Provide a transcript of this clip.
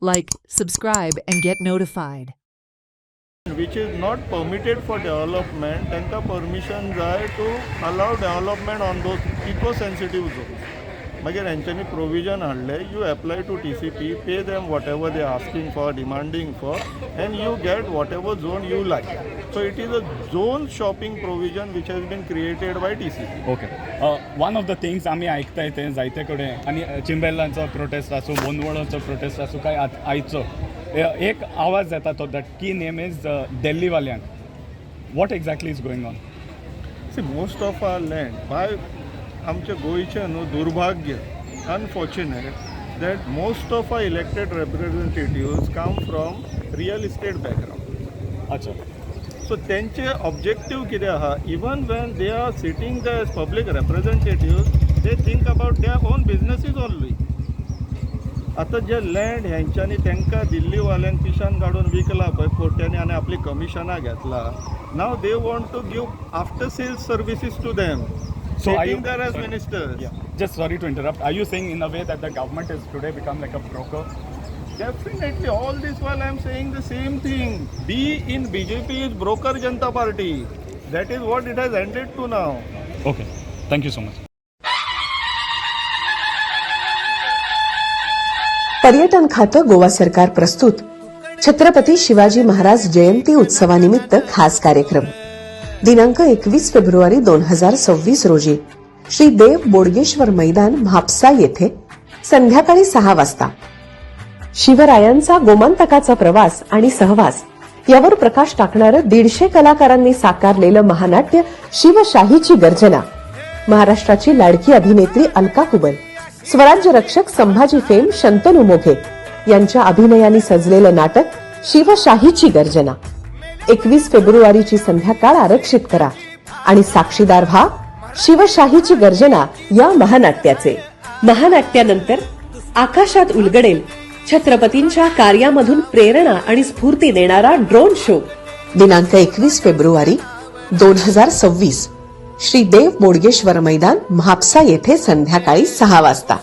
Like, subscribe and get notified. which is not permitted for development, त्यांका permission जाय to allow development on those eco-sensitive zones. मागीर हेंच्यांनी provision हाडले, you apply to TCP, pay them whatever they are asking for, demanding for, and you get whatever zone you like. So it is a zone shopping provision which has been created by TCP. Okay one of the things आम्ही ऐकताय ते जायते कडेन आनी चिंबेर्लांचो prostate आसूं बोंदवळाचो prostate आसूं काय आयचो एक आवाज येता तो दॅट की नेम इज दिल्लीवाल्यांक what exactly is going on See, most of our land, by आमचे गोयचे न्हू दुर्भाग्य, unfortunate that most of our elected representatives come from real estate background. अच्छा So त्यांचे ऑब्जेक्टिव्ह कितें आहा, even when they are sitting the as public representative, they think about their own businesses only. आतां जे land हेंच्यांनी तांकां दिल्लीवाल्यांक पिशान काडून विकला पळय कोट्यांनी आनी आपली कमिशनां घेतला, नाव they want to give after sales services to them. So are you Sitting there as ministers. just sorry to interrupt, are you saying in a way that the government is today become like a broker? Definitely, all this while I am saying the same thing. B in BJP is broker Janata Party. That is what it has ended to now. Okay, thank you so much. पर्यटन खातं गोवा सरकार प्रस्तुत छत्रपती शिवाजी महाराज जयंती उत्सवानिमित्त खास कार्यक्रम दिनांक 21 February 2026 रोजी श्री देव बोडगेश्वर मैदान म्हापसा येथे संध्याकाळी 6 वाजता शिवरायांचा गोमंतकाचा प्रवास आणि सहवास यावर प्रकाश टाकणारं 150 कलाकारांनी साकारलेलं महानाट्य शिवशाहीची गर्जना, महाराष्ट्राची लाडकी अभिनेत्री अलका कुबल, स्वराज्य रक्षक संभाजी फेम शंतनू मोघे यांच्या अभिनयाने सजलेलं नाटक शिवशाहीची गर्जना 21 फेब्रुवारीची संध्याकाळ आरक्षित करा आणि साक्षीदार व्हा शिवशाहीची गर्जना या महानाट्याचे. महानाट्यानंतर आकाशात उलगडेल छत्रपतींच्या कार्यामधून प्रेरणा आणि स्फूर्ती देणारा ड्रोन शो दिनांक 21 फेब्रुवारी 2026 श्री देव बोडगेश्वर मैदान म्हापसा येथे संध्याकाळी 6 वाजता.